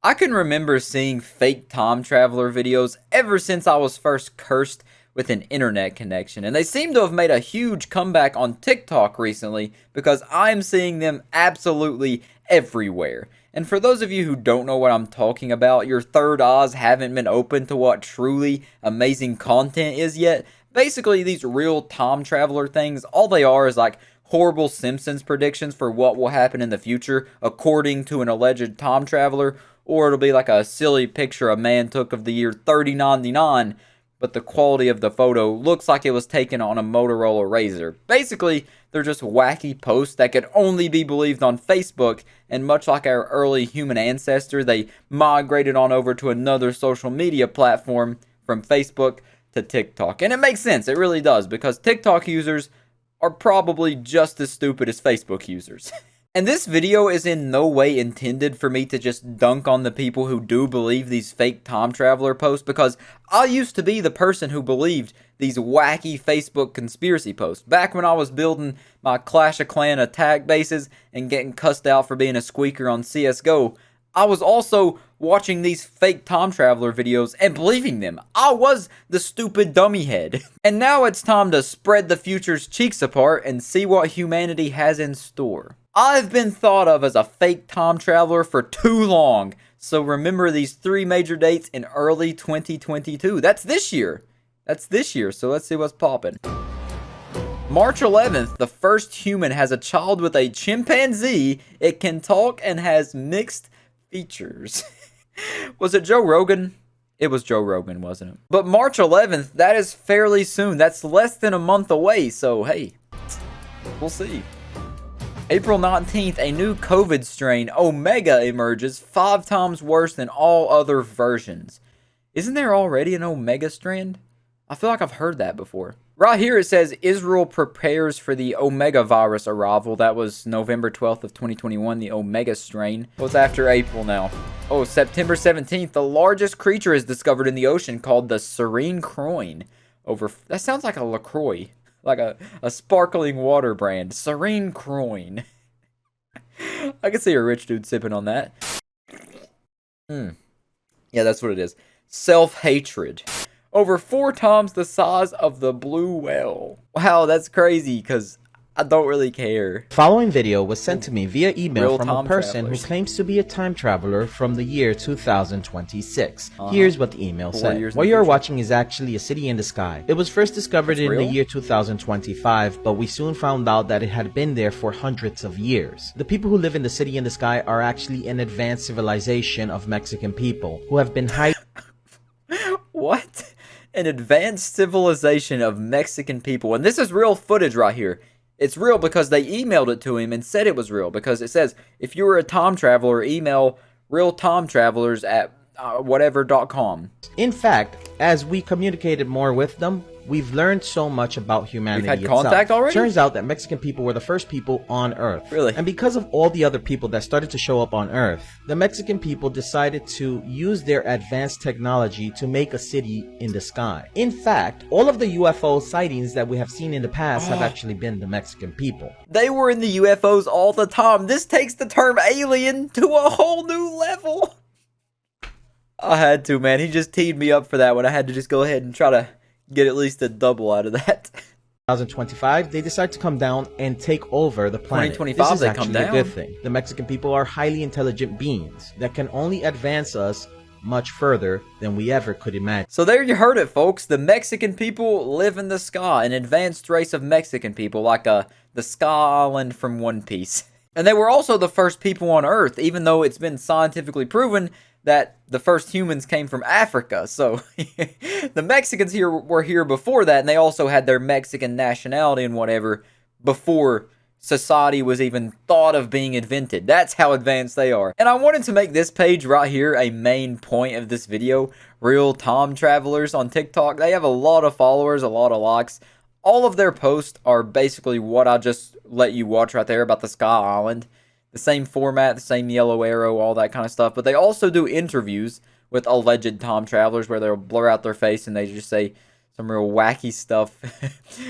I can remember seeing fake time traveler videos ever since I was first cursed with an internet connection, and they seem to have made a huge comeback on TikTok recently because I'm seeing them absolutely everywhere. And for those of you who don't know what I'm talking about, your third eyes haven't been open to what truly amazing content is yet. Basically, these real time traveler things, all they are is like horrible Simpsons predictions for what will happen in the future according to an alleged time traveler, or it'll be like a silly picture a man took of the year 3099, but the quality of the photo looks like it was taken on a Motorola Razr. Basically, they're just wacky posts that could only be believed on Facebook, and much like our early human ancestor, they migrated on over to another social media platform from Facebook to TikTok. And it makes sense, it really does, because TikTok users are probably just as stupid as Facebook users. And this video is in no way intended for me to just dunk on the people who do believe these fake time traveler posts, because I used to be the person who believed these wacky Facebook conspiracy posts. Back when I was building my Clash of Clans attack bases and getting cussed out for being a squeaker on CSGO, I was also watching these fake time traveler videos and believing them. I was the stupid dummy head. And now it's time to spread the future's cheeks apart and see what humanity has in store. I've been thought of as a fake time traveler for too long, so remember these 3 major dates in early 2022. That's this year, so let's see what's poppin'. March 11th, the first human has a child with a chimpanzee. It can talk and has mixed features. Was it Joe Rogan? It was Joe Rogan, wasn't it? But March 11th, that is fairly soon. That's less than a month away, so hey, we'll see. April 19th, a new COVID strain, Omega, emerges, 5 times worse than all other versions. Isn't there already an Omega strand? I feel like I've heard that before. Right here it says Israel prepares for the Omega virus arrival. That was November 12th of 2021, the Omega strain. What's after April now? Oh, September 17th, the largest creature is discovered in the ocean called the Serene Croin. That sounds like a LaCroix. Like a sparkling water brand. Serene Croin. I can see a rich dude sipping on that. Yeah, that's what it is. Self-hatred. Over 4 times the size of the blue whale. Wow, that's crazy, because I don't really care. The following video was sent to me via email from a person travelers. who claims to be a time traveler from the year 2026. Here's what the email said. What you're watching is actually a city in the sky. It was first discovered in the year 2025, but we soon found out that it had been there for hundreds of years. The people who live in the city in the sky are actually an advanced civilization of Mexican people who have been hiding. What? An advanced civilization of Mexican people. And this is real footage right here. It's real because they emailed it to him and said it was real, because it says, if you were a time traveler, email realtimetravelers at whatever.com. In fact, as we communicated more with them, we've learned so much about humanity We've had contact itself. already? Turns out that Mexican people were the first people on Earth. Really? And because of all the other people that started to show up on Earth, the Mexican people decided to use their advanced technology to make a city in the sky. In fact, all of the UFO sightings that we have seen in the past have actually been the Mexican people. They were in the UFOs all the time. This takes the term alien to a whole new level. I had to, man. He just teed me up for that one. I had to just go ahead and try to get at least a double out of that. 2025, they decide to come down and take over the planet. 2025, this is they actually come down. a good thing. The Mexican people are highly intelligent beings that can only advance us much further than we ever could imagine. So there you heard it, folks. The Mexican people live in the sky, an advanced race of Mexican people, like the Sky Island from One Piece. And they were also the first people on Earth, even though it's been scientifically proven that the first humans came from Africa. So the Mexicans were here before that, and they also had their Mexican nationality and whatever before society was even thought of being invented. That's how advanced they are. And I wanted to make this page right here a main point of this video. Real Time Travelers on TikTok. They have a lot of followers, a lot of likes. All of their posts are basically what I just let you watch right there about the Sky Island. The same format, the same yellow arrow, all that kind of stuff. But they also do interviews with alleged time travelers where they'll blur out their face and they just say some real wacky stuff.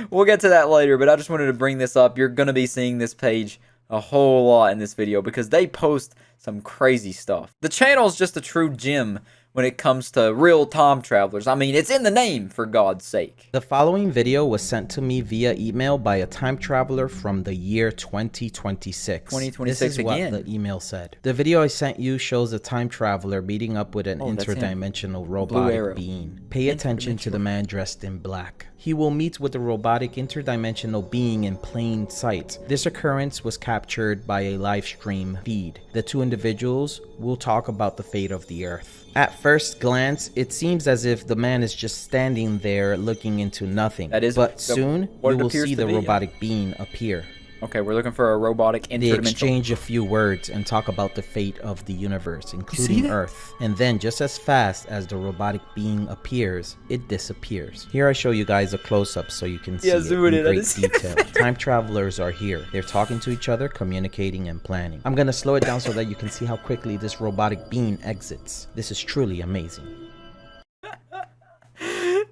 We'll get to that later, but I just wanted to bring this up. You're going to be seeing this page a whole lot in this video because they post some crazy stuff. The channel is just a true gem when it comes to real time travelers. I mean, it's in the name, for God's sake. The following video was sent to me via email by a time traveler from the year 2026. 2026 This is again. what the email said. The video I sent you shows a time traveler meeting up with an interdimensional robotic being. Pay attention to the man dressed in black. He will meet with the robotic interdimensional being in plain sight. This occurrence was captured by a live stream feed. The two individuals will talk about the fate of the Earth. At first glance, it seems as if the man is just standing there looking into nothing. But soon, you will see the robotic being appear. Okay, we're looking for a robotic interdimensional. They exchange a few words and talk about the fate of the universe, including Earth. And then, just as fast as the robotic being appears, it disappears. Here I show you guys a close-up so you can see it in great detail. Time travelers are here. They're talking to each other, communicating, and planning. I'm gonna slow it down so that you can see how quickly this robotic being exits. This is truly amazing.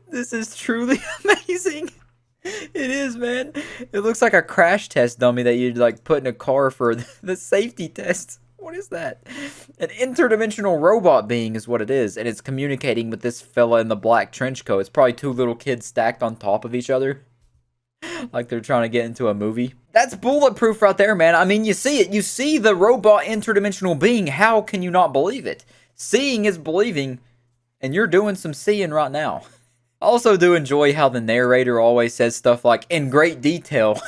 This is truly amazing. It is, man. It looks like a crash test dummy that you'd like put in a car for the safety test. What is that? An interdimensional robot being is what it is, and it's communicating with this fella in the black trench coat. It's probably two little kids stacked on top of each other, like they're trying to get into a movie. That's bulletproof right there, man. I mean, you see it. You see the robot interdimensional being. How can you not believe it? Seeing is believing, and you're doing some seeing right now. I also do enjoy how the narrator always says stuff like, in great detail.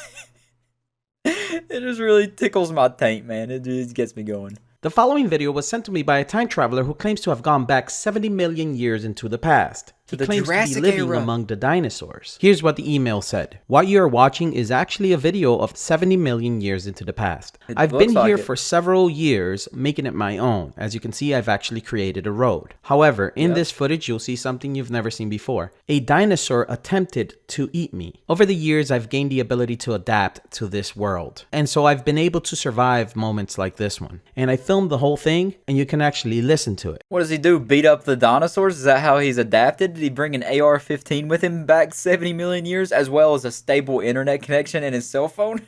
It just really tickles my taint, man. It just gets me going. The following video was sent to me by a time traveler who claims to have gone back 70 million years into the past. He claims to be living among the dinosaurs. Here's what the email said. What you are watching is actually a video of 70 million years into the past. I've been here for several years, making it my own. As you can see, I've actually created a road. However, in this footage, you'll see something you've never seen before. A dinosaur attempted to eat me. Over the years, I've gained the ability to adapt to this world. And so I've been able to survive moments like this one. And I filmed the whole thing, and you can actually listen to it. What does he do? Beat up the dinosaurs? Is that how he's adapted? Did he bring an AR-15 with him back 70 million years, as well as a stable internet connection in his cell phone?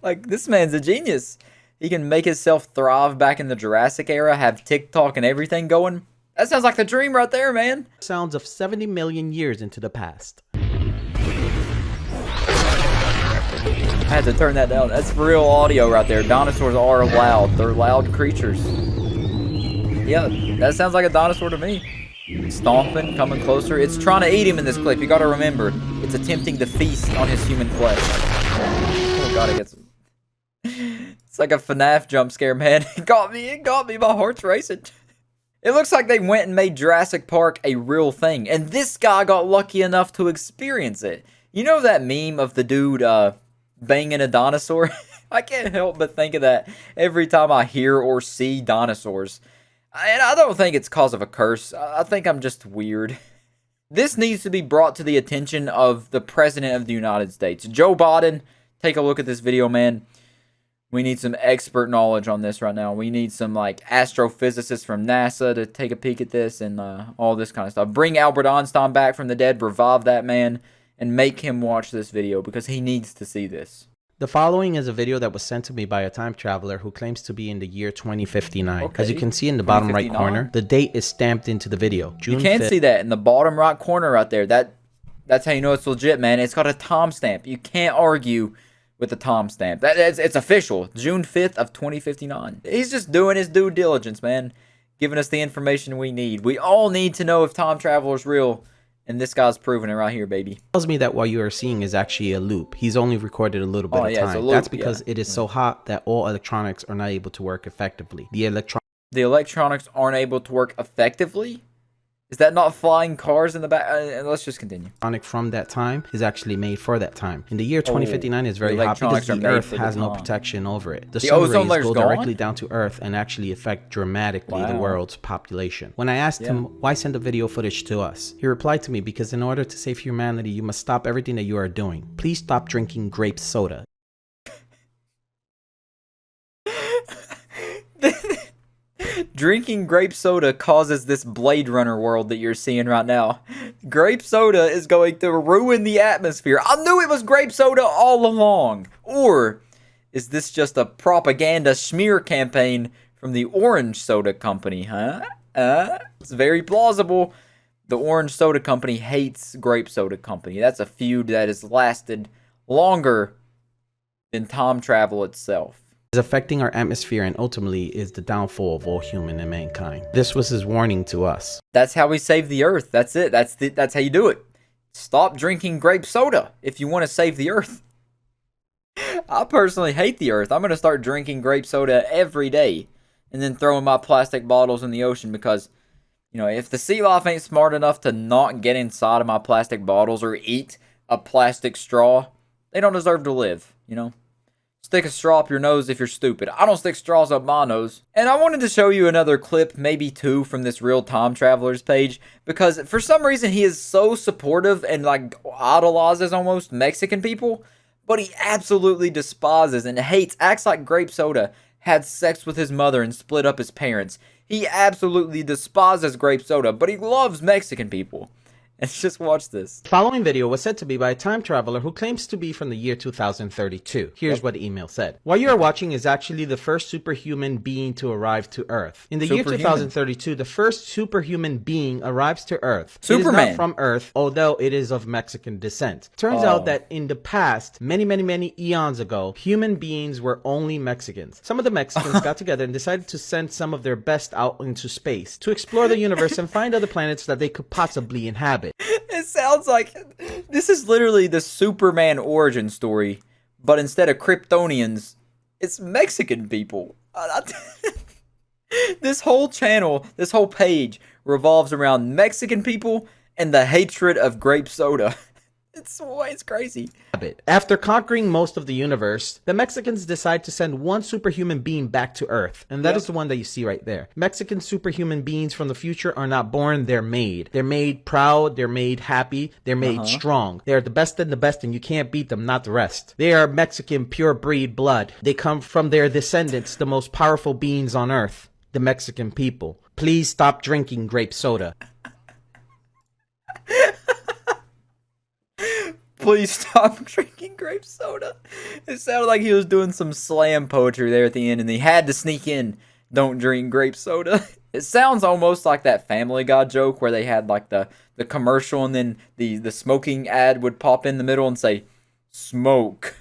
Like, this man's a genius. He can make himself thrive back in the Jurassic era, have TikTok and everything going. That sounds like the dream right there, man. Sounds of 70 million years into the past. I had to turn that down. That's real audio right there. Dinosaurs are loud. They're loud creatures. Yeah, that sounds like a dinosaur to me. Stomping, coming closer. It's trying to eat him in this clip. You gotta remember, it's attempting to feast on his human flesh. Oh god, it gets... It's like a FNAF jump scare, man. It got me. My heart's racing. It looks like they went and made Jurassic Park a real thing, and this guy got lucky enough to experience it. You know that meme of the dude, banging a dinosaur? I can't help but think of that every time I hear or see dinosaurs. And I don't think it's cause of a curse. I think I'm just weird. This needs to be brought to the attention of the President of the United States. Joe Biden, take a look at this video, man. We need some expert knowledge on this right now. We need some, like, astrophysicists from NASA to take a peek at this and all this kind of stuff. Bring Albert Einstein back from the dead, revive that man, and make him watch this video because he needs to see this. The following is a video that was sent to me by a time traveler who claims to be in the year 2059. As you can see in the bottom right corner, the date is stamped into the video. You can see that in the bottom right corner right there. That's how you know it's legit, man. It's got a timestamp. You can't argue with the timestamp. It's official. June 5th of 2059. He's just doing his due diligence, man. Giving us the information we need. We all need to know if time travel is real. And this guy's proving it right here, baby. Tells me that what you are seeing is actually a loop. He's only recorded a little bit of time. That's because it is so hot that all electronics are not able to work effectively. The electronics aren't able to work effectively? Is that not flying cars in the back? Let's just continue. From that time is actually made for that time. In the year 2059 is very hot because the Earth has no protection over it. The sun rays go directly down to Earth and actually affect dramatically the world's population. When I asked him why send the video footage to us, he replied to me, because in order to save humanity, you must stop everything that you are doing. Please stop drinking grape soda. Drinking grape soda causes this Blade Runner world that you're seeing right now. Grape soda is going to ruin the atmosphere. I knew it was grape soda all along. Or is this just a propaganda smear campaign from the orange soda company, huh? It's very plausible. The orange soda company hates grape soda company. That's a feud that has lasted longer than time travel itself. Is affecting our atmosphere and ultimately is the downfall of all human and mankind. This was his warning to us. That's how we save the earth. That's it. That's how you do it. Stop drinking grape soda if you want to save the earth. I personally hate the earth. I'm going to start drinking grape soda every day and then throwing my plastic bottles in the ocean because, you know, if the sea life ain't smart enough to not get inside of my plastic bottles or eat a plastic straw, they don't deserve to live, you know? Stick a straw up your nose if you're stupid. I don't stick straws up my nose. And I wanted to show you another clip, maybe two, from this Real Time Travelers page, because for some reason he is so supportive and like idolizes almost Mexican people, but he absolutely despises and hates, acts like grape soda had sex with his mother and split up his parents. He absolutely despises grape soda, but he loves Mexican people. And just watch this. The following video was sent to me by a time traveler who claims to be from the year 2032. Here's what the email said. What you are watching is actually the first superhuman being to arrive to Earth. In the year 2032, the first superhuman being arrives to Earth. Superman. It is not from Earth, although it is of Mexican descent. Turns out that in the past, many eons ago, human beings were only Mexicans. Some of the Mexicans got together and decided to send some of their best out into space to explore the universe and find other planets that they could possibly inhabit. It sounds like this is literally the Superman origin story, but instead of Kryptonians, it's Mexican people. This whole channel, this whole page revolves around Mexican people and the hatred of grape soda. It's crazy. After conquering most of the universe, the Mexicans decide to send one superhuman being back to Earth, and that is the one that you see right there. Mexican superhuman beings from the future are not born, they're made. They're made proud, they're made happy, they're made strong. They're the best, and you can't beat them, not the rest. They are Mexican pure breed blood. They come from their descendants, the most powerful beings on Earth, the Mexican people. Please stop drinking grape soda. Please stop drinking grape soda. It sounded like he was doing some slam poetry there at the end, and he had to sneak in, don't drink grape soda. It sounds almost like that Family Guy joke where they had like the commercial and then the smoking ad would pop in the middle and say, smoke.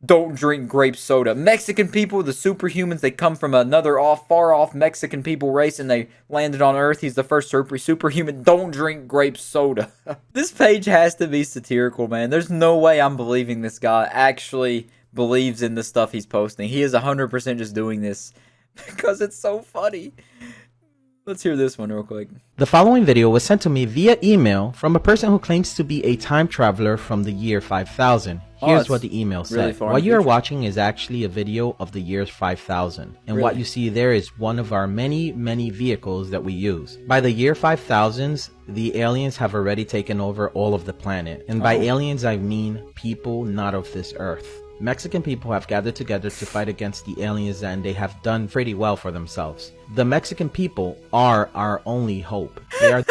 Don't drink grape soda. Mexican people, the superhumans, they come from another far off Mexican people race and they landed on Earth. He's the first superhuman. Don't drink grape soda. This page has to be satirical, man. There's no way I'm believing this guy actually believes in the stuff he's posting. He is 100% just doing this because it's so funny. Let's hear this one real quick. The following video was sent to me via email from a person who claims to be a time traveler from the year 5000. Here's what the email said. What you are watching is actually a video of the year 5000. And what you see there is one of our many vehicles that we use. By the year 5000s, the aliens have already taken over all of the planet. And by aliens, I mean people not of this earth. Mexican people have gathered together to fight against the aliens, and they have done pretty well for themselves. The Mexican people are our only hope. They are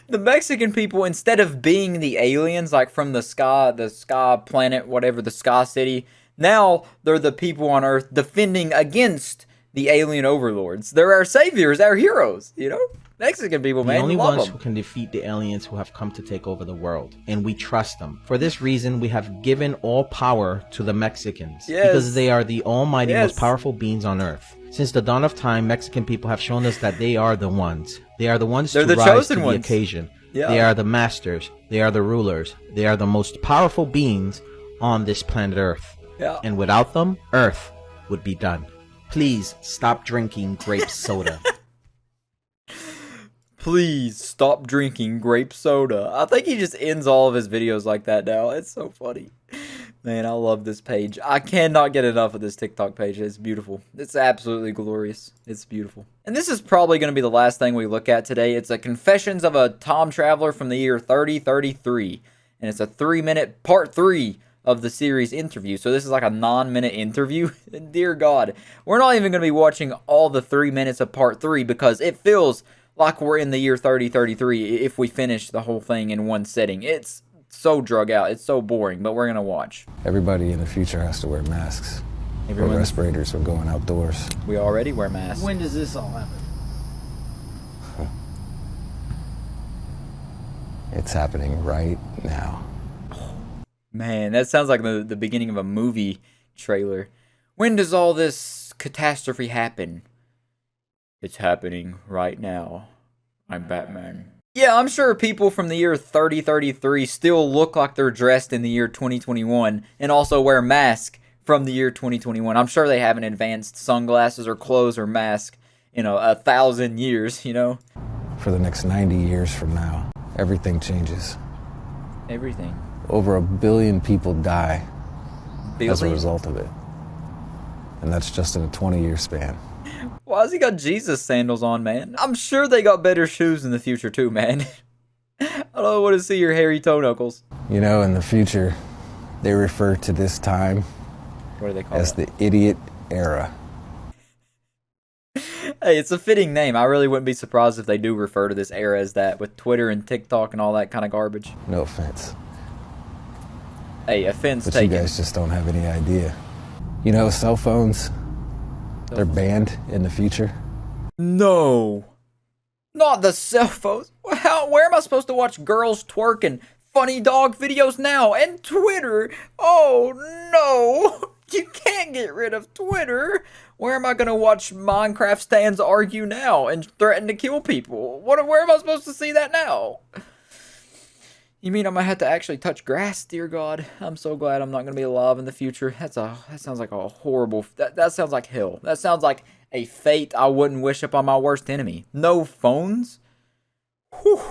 the Mexican people, instead of being the aliens, like from the sky planet, whatever, the sky city, now they're the people on Earth defending against the alien overlords. They're our saviors, our heroes, you know? Mexican people, man, the only love ones them. who can defeat the aliens who have come to take over the world, and we trust them. For this reason, we have given all power to the Mexicans, because they are the almighty, most powerful beings on Earth. Since the dawn of time, Mexican people have shown us that they are the ones. They are the ones to rise to the occasion. They are the masters. They are the rulers. They are the most powerful beings on this planet Earth. And without them, Earth would be done. Please stop drinking grape soda. Please stop drinking grape soda. I think he just ends all of his videos like that now. It's so funny. Man, I love this page. I cannot get enough of this TikTok page. It's beautiful. It's absolutely glorious. It's beautiful. And this is probably going to be the last thing we look at today. It's a Confessions of a Time Traveler from the year 3033. And it's a 3-minute part 3 of the series interview. So this is like a 9-minute interview. Dear God. We're not even going to be watching all the 3 minutes of part 3 because it feels like we're in the year 3033 if we finish the whole thing in one setting. It's so drug out. It's so boring, but we're going to watch. Everybody in the future has to wear masks. Our respirators were going outdoors. We already wear masks. When does this all happen? It's happening right now. Man, that sounds like the beginning of a movie trailer. When does all this catastrophe happen? It's happening right now. I'm Batman. Yeah, I'm sure people from the year 3033 still look like they're dressed in the year 2021 and also wear masks from the year 2021. I'm sure they haven't advanced sunglasses or clothes or masks in 1,000 years, you know? For the next 90 years from now, everything changes. Everything. Over 1 billion people die as a Billion? result of it. And that's just in a 20-year span. Why has he got Jesus sandals on, man? I'm sure they got better shoes in the future too, man. I don't want to see your hairy toe knuckles. You know, in the future, they refer to this time What do they call as it? the idiot era. Hey, it's a fitting name. I really wouldn't be surprised if they do refer to this era as that with Twitter and TikTok and all that kind of garbage. No offense. Hey, offense But taken. you guys just don't have any idea. You know, cell phones, they're banned in the future. No. Not the cell phones. Where am I supposed to watch girls twerk and funny dog videos now? And Twitter? Oh, no. You can't get rid of Twitter. Where am I going to watch Minecraft stands argue now and threaten to kill people? Where am I supposed to see that now? You mean I'm going to have to actually touch grass, dear God? I'm so glad I'm not going to be alive in the future. That sounds like a horrible... That sounds like hell. That sounds like a fate I wouldn't wish upon my worst enemy. No phones? Whew.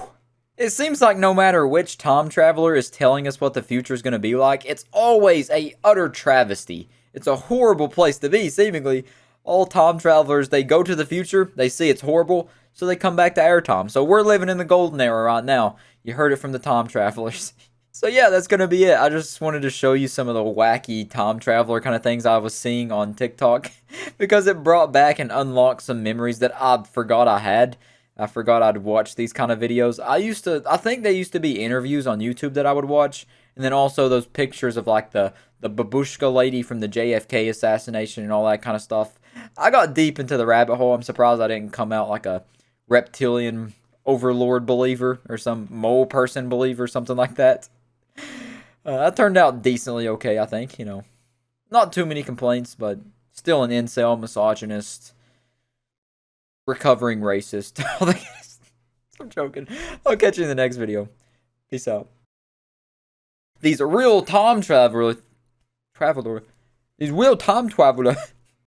It seems like no matter which time traveler is telling us what the future is going to be like, it's always a utter travesty. It's a horrible place to be, seemingly. All time travelers, they go to the future, they see it's horrible, so they come back to our time. So we're living in the golden era right now. You heard it from the time travelers. So yeah, that's going to be it. I just wanted to show you some of the wacky time traveler kind of things I was seeing on TikTok because it brought back and unlocked some memories that I forgot I had. I forgot I'd watch these kind of videos. I think they used to be interviews on YouTube that I would watch, and then also those pictures of like the babushka lady from the JFK assassination and all that kind of stuff. I got deep into the rabbit hole. I'm surprised I didn't come out like a reptilian overlord believer or some mole person believer, something like that. That turned out decently okay, I think, you know. Not too many complaints, but still an incel, misogynist, recovering racist. I'm joking. I'll catch you in the next video. Peace out. These real time traveler, these real time traveler